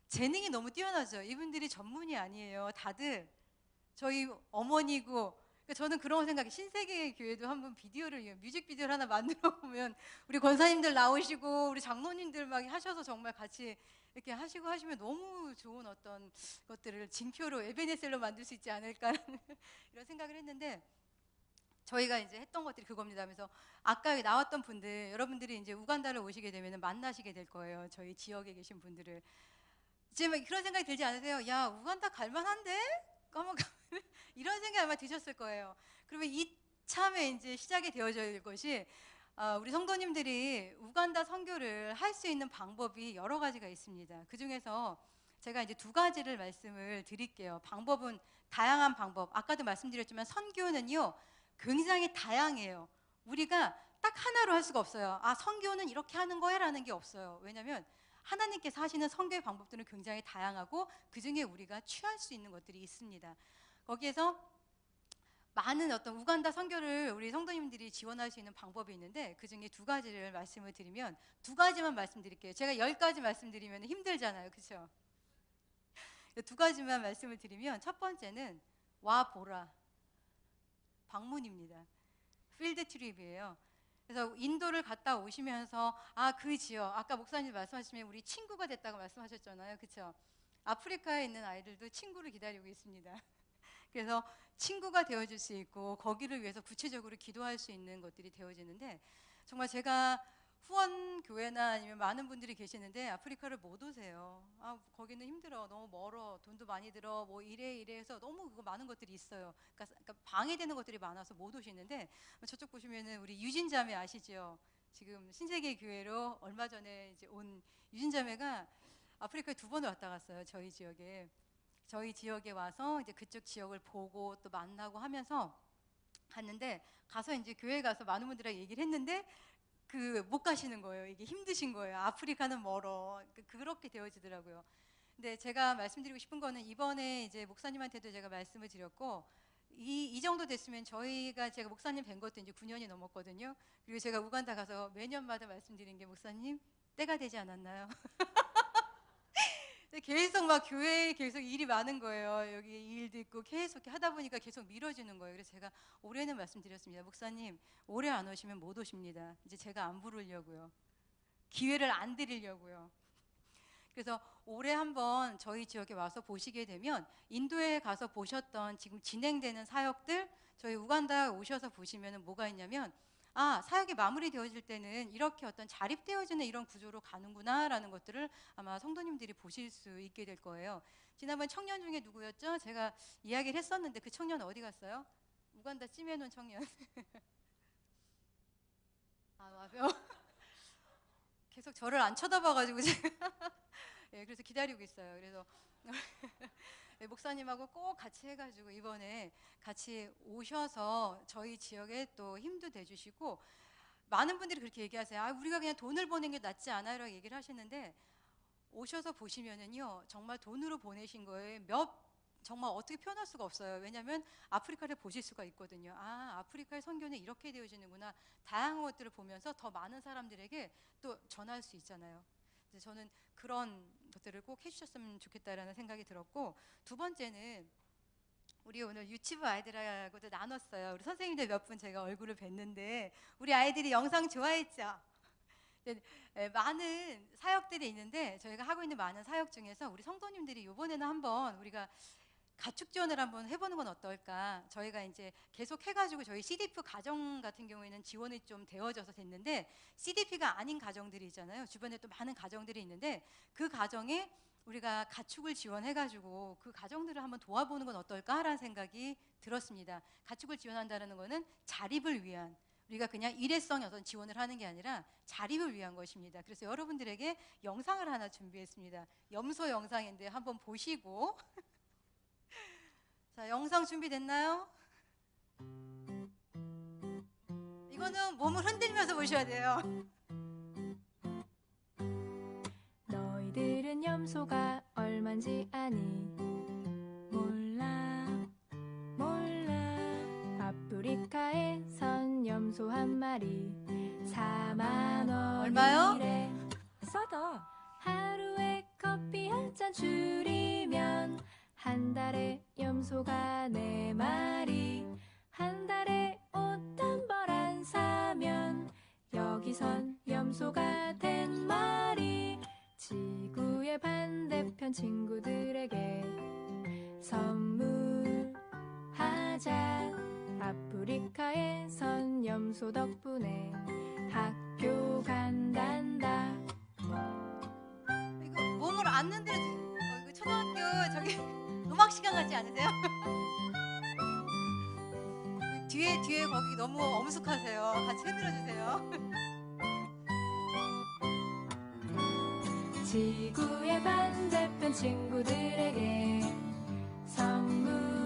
재능이 너무 뛰어나죠. 이분들이 전문이 아니에요. 다들 저희 어머니고 그러니까 저는 그런 생각이 신세계 교회도 한번 뮤직비디오를 하나 만들어 보면 우리 권사님들 나오시고 우리 장로님들 막 하셔서 정말 같이 이렇게 하시고 하시면 너무 좋은 어떤 것들을 징표로 에베네셀로 만들 수 있지 않을까라는 이런 생각을 했는데 저희가 이제 했던 것들이 그겁니다. 그래서 아까 여기 나왔던 분들 여러분들이 이제 우간다를 오시게 되면 만나시게 될 거예요. 저희 지역에 계신 분들을 이제 막 그런 생각이 들지 않으세요? 야, 우간다 갈만한데? 한번 이런 생각 아마 드셨을 거예요. 그러면 이참에 이제 시작이 되어져야 될 것이 우리 성도님들이 우간다 선교를 할 수 있는 방법이 여러 가지가 있습니다. 그 중에서 제가 이제 두 가지를 말씀을 드릴게요. 방법은 다양한 방법. 아까도 말씀드렸지만 선교는요 굉장히 다양해요. 우리가 딱 하나로 할 수가 없어요. 아, 선교는 이렇게 하는 거야라는 게 없어요. 왜냐하면 하나님께서 하시는 선교의 방법들은 굉장히 다양하고 그 중에 우리가 취할 수 있는 것들이 있습니다. 거기에서 많은 어떤 우간다 선교를 우리 성도님들이 지원할 수 있는 방법이 있는데 그 중에 두 가지를 말씀을 드리면 두 가지만 말씀드릴게요. 제가 10가지 말씀드리면 힘들잖아요. 그렇죠? 두 가지만 말씀을 드리면 첫 번째는 와 보라 방문입니다. 필드 트립이에요. 그래서 인도를 갔다 오시면서 그 지역 아까 목사님 말씀하시면 우리 친구가 됐다고 말씀하셨잖아요. 그렇죠? 아프리카에 있는 아이들도 친구를 기다리고 있습니다. 그래서 친구가 되어줄 수 있고 거기를 위해서 구체적으로 기도할 수 있는 것들이 되어지는데 정말 제가 후원 교회나 아니면 많은 분들이 계시는데 아프리카를 못 오세요. 거기는 힘들어, 너무 멀어, 돈도 많이 들어, 뭐 이래 해서 너무 그거 많은 것들이 있어요. 그러니까 방해되는 것들이 많아서 못 오시는데 저쪽 보시면은 우리 유진자매 아시죠? 지금 신세계 교회로 얼마 전에 이제 온 유진자매가 아프리카에 2번을 왔다 갔어요. 저희 지역에 와서 이제 그쪽 지역을 보고 또 만나고 하면서 갔는데 가서 이제 교회 가서 많은 분들이랑 얘기를 했는데 못 가시는 거예요. 이게 힘드신 거예요. 아프리카는 멀어. 그렇게 되어지더라고요. 근데 제가 말씀드리고 싶은 거는 이번에 이제 목사님한테도 제가 말씀을 드렸고 이 정도 됐으면 제가 목사님 뵌 것도 이제 9년이 넘었거든요. 그리고 제가 우간다 가서 매년마다 말씀드린 게 목사님 때가 되지 않았나요? 계속 막 교회에 계속 일이 많은 거예요. 여기 일도 있고 계속 하다 보니까 계속 미뤄지는 거예요. 그래서 제가 올해는 말씀드렸습니다. 목사님 올해 안 오시면 못 오십니다. 이제 제가 안 부르려고요. 기회를 안 드리려고요. 그래서 올해 한번 저희 지역에 와서 보시게 되면 인도에 가서 보셨던 지금 진행되는 사역들 저희 우간다 오셔서 보시면 뭐가 있냐면 사역이 마무리되어질 때는 이렇게 어떤 자립되어지는 이런 구조로 가는구나 라는 것들을 아마 성도님들이 보실 수 있게 될 거예요. 지난번 청년 중에 누구였죠? 제가 이야기를 했었는데 그 청년 어디 갔어요? 우간다 찜해놓은 청년. 맞아요. 계속 저를 안 쳐다봐가지고 제가 그래서 기다리고 있어요. 그래서 목사님하고 꼭 같이 해가지고 이번에 같이 오셔서 저희 지역에 또 힘도 대주시고 많은 분들이 그렇게 얘기하세요. 우리가 그냥 돈을 보내는 게 낫지 않아요? 라고 얘기를 하시는데 오셔서 보시면은요 정말 돈으로 보내신 거에 정말 어떻게 표현할 수가 없어요. 왜냐하면 아프리카를 보실 수가 있거든요. 아프리카의 선교는 이렇게 되어지는구나. 다양한 것들을 보면서 더 많은 사람들에게 또 전할 수 있잖아요. 저는 그런 것들을 꼭 해주셨으면 좋겠다라는 생각이 들었고 두 번째는 우리 오늘 유치부 아이들하고도 나눴어요. 우리 선생님들 몇 분 제가 얼굴을 뵀는데 우리 아이들이 영상 좋아했죠? 많은 사역들이 있는데 저희가 하고 있는 많은 사역 중에서 우리 성도님들이 이번에는 한번 우리가 가축 지원을 한번 해보는 건 어떨까? 저희가 이제 계속 해가지고 저희 CDF 가정 같은 경우에는 지원이 좀 되어져서 됐는데 CDP가 아닌 가정들이 있잖아요. 주변에 또 많은 가정들이 있는데 그 가정에 우리가 가축을 지원해가지고 그 가정들을 한번 도와보는 건 어떨까라는 생각이 들었습니다. 가축을 지원한다는 거는 자립을 위한 우리가 그냥 일회성 어떤 지원을 하는 게 아니라 자립을 위한 것입니다. 그래서 여러분들에게 영상을 하나 준비했습니다. 염소 영상인데 한번 보시고 자, 영상 준비됐나요? 이거는 몸을 흔들면서 보셔야 돼요. 너희들은 염소가 얼만지 아니? 몰라 아프리카에선 염소 한 마리 4만 원이래. 얼마요? 싸다. 하루에 커피 한 잔 줄이면 한 달에 염소가 4마리 한 여기선 염소가 된 말이 지구의 반대편 친구들에게 선물하자. 아프리카에선 염소 덕분에 학교 간단다. 이거 몸을 안 흔들어도 이거 초등학교 저기 음악 시간 같지 않으세요? 뒤에 거기 너무 엄숙하세요. 같이 흔들어 주세요. 지구의 반대편 친구들에게 선물하자.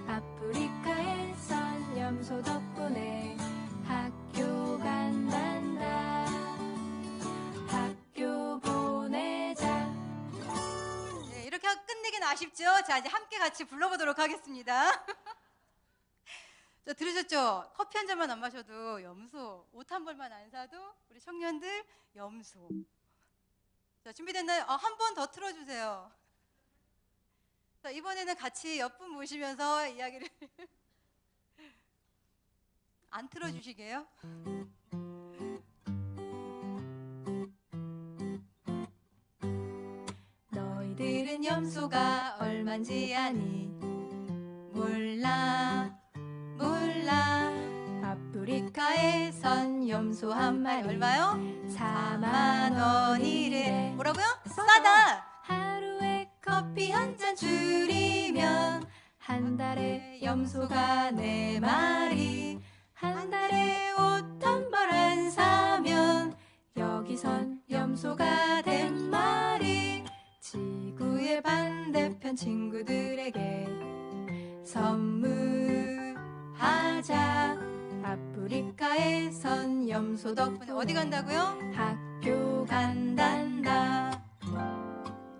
아프리카에선 염소 덕분에 학교 간단다. 학교 보내자. 네, 이렇게 끝내긴 아쉽죠? 자, 이제 함께 같이 불러보도록 하겠습니다. 자, 들으셨죠? 커피 한 잔만 안 마셔도 염소, 옷 한 벌만 안 사도 우리 청년들 염소. 자, 준비됐나요? 한 번 더 틀어주세요. 자, 이번에는 같이 옆분 모시면서 이야기를 안 틀어주시게요? 너희들은 염소가 얼만지 아니? 몰라 몰라. 아프리카에선 염소 한 마리 얼마요? 4만 원이래. 뭐라고요? 싸다. 하루에 커피 한 잔 줄이면 한 달에 염소가 4마리. 한 달에 옷 한 벌 안 사면 여기선 염소가 된 말이 지구의 반대편 친구들에게 선물하자. 아프리카에선 염소 덕분에 어디 간다고요? 학교 간단다.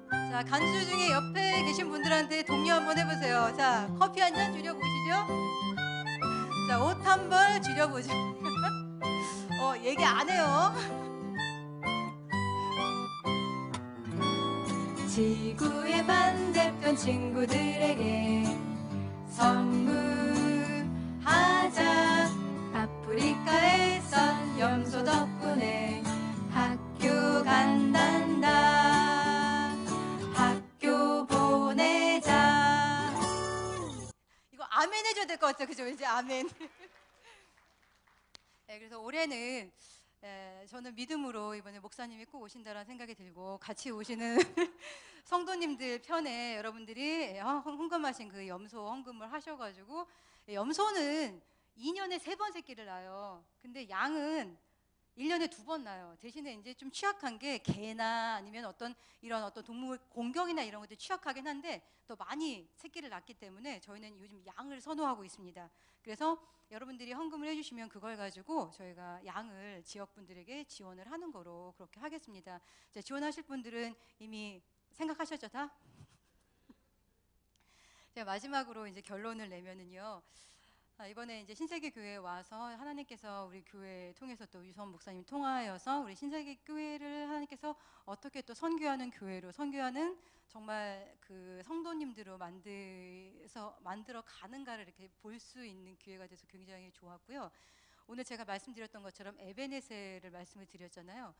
자, 간주 중에 옆에 계신 분들한테 독려 한번 해보세요. 자, 커피 한 잔 줄여보시죠. 자, 옷 한 벌 줄여보죠. 얘기 안 해요. 지구의 반대편 친구들에게 선물하자. 아프리카에선 염소 덕분에 학교 간단다. 학교 보내자. 이거 아멘 해줘야 될 것 같아요. 그죠? 이제 아멘. 네, 그래서 올해는 저는 믿음으로 이번에 목사님이 꼭 오신다라는 생각이 들고 같이 오시는 성도님들 편에 여러분들이 헌금하신 그 염소 헌금을 하셔가지고 염소는 2년에 3번 새끼를 낳아요. 근데 양은 1년에 2번 낳아요. 대신에 이제 좀 취약한 게 개나 아니면 이런 어떤 동물 공격이나 이런 것들 취약하긴 한데 더 많이 새끼를 낳기 때문에 저희는 요즘 양을 선호하고 있습니다. 그래서 여러분들이 헌금을 해주시면 그걸 가지고 저희가 양을 지역분들에게 지원을 하는 거로 그렇게 하겠습니다. 자, 지원하실 분들은 이미 생각하셨죠, 다? 제가 마지막으로 이제 결론을 내면은요. 이번에 이제 신세계 교회에 와서 하나님께서 우리 교회 통해서 또 유선 목사님 통하여서 우리 신세계 교회를 하나님께서 어떻게 또 선교하는 교회로 선교하는 정말 그 성도님들로 만들어 가는가를 이렇게 볼 수 있는 기회가 돼서 굉장히 좋았고요. 오늘 제가 말씀드렸던 것처럼 에베네셀을 말씀을 드렸잖아요.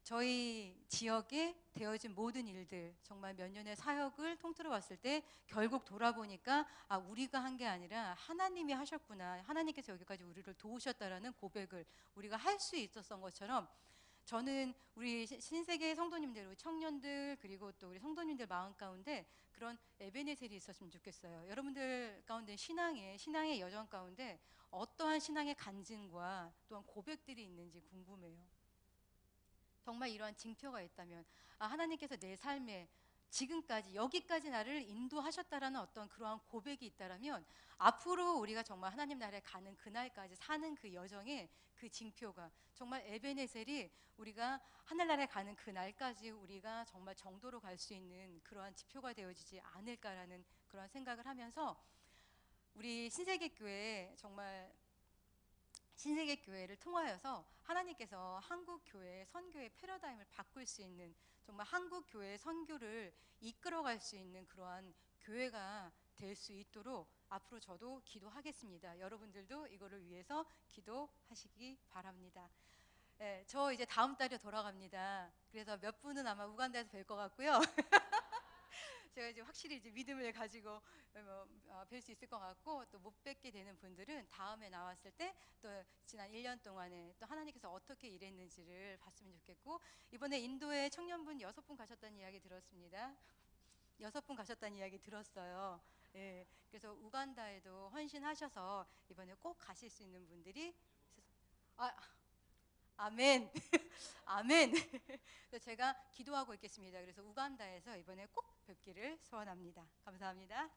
저희 지역에 되어진 모든 일들, 정말 몇 년의 사역을 통틀어 봤을 때 결국 돌아보니까 우리가 한 게 아니라 하나님이 하셨구나, 하나님께서 여기까지 우리를 도우셨다라는 고백을 우리가 할 수 있었던 것처럼 저는 우리 신세계 성도님들, 청년들, 그리고 또 우리 성도님들 마음 가운데 그런 에베네셀이 있었으면 좋겠어요. 여러분들 가운데 신앙의 여정 가운데 어떠한 신앙의 간증과 또한 고백들이 있는지 궁금해요. 정말 이러한 징표가 있다면 하나님께서 내 삶에 지금까지 여기까지 나를 인도하셨다라는 어떤 그러한 고백이 있다라면 앞으로 우리가 정말 하나님 나라에 가는 그날까지 사는 그 여정에 그 징표가 정말 에베네셀이 우리가 하늘나라에 가는 그날까지 우리가 정말 정도로 갈 수 있는 그러한 지표가 되어지지 않을까라는 그런 생각을 하면서 우리 신세계교회 정말 신세계 교회를 통하여서 하나님께서 한국 교회의 선교의 패러다임을 바꿀 수 있는 정말 한국 교회의 선교를 이끌어갈 수 있는 그러한 교회가 될 수 있도록 앞으로 저도 기도하겠습니다. 여러분들도 이거를 위해서 기도하시기 바랍니다. 예, 저 이제 다음 달에 돌아갑니다. 그래서 몇 분은 아마 우간다에서 뵐 것 같고요. 제가 이제 확실히 이제 믿음을 가지고 뵐 수 있을 것 같고, 또 못 뵙게 되는 분들은 다음에 나왔을 때 또 지난 1년 동안에 또 하나님께서 어떻게 일했는지를 봤으면 좋겠고, 이번에 인도에 청년분 6분 가셨다는 이야기 들었습니다. 6분 가셨다는 이야기 들었어요. 예, 그래서 우간다에도 헌신하셔서 이번에 꼭 가실 수 있는 분들이 아멘. 아멘. 그래서 제가 기도하고 있겠습니다. 그래서 우간다에서 이번에 꼭 뵙기를 소원합니다. 감사합니다.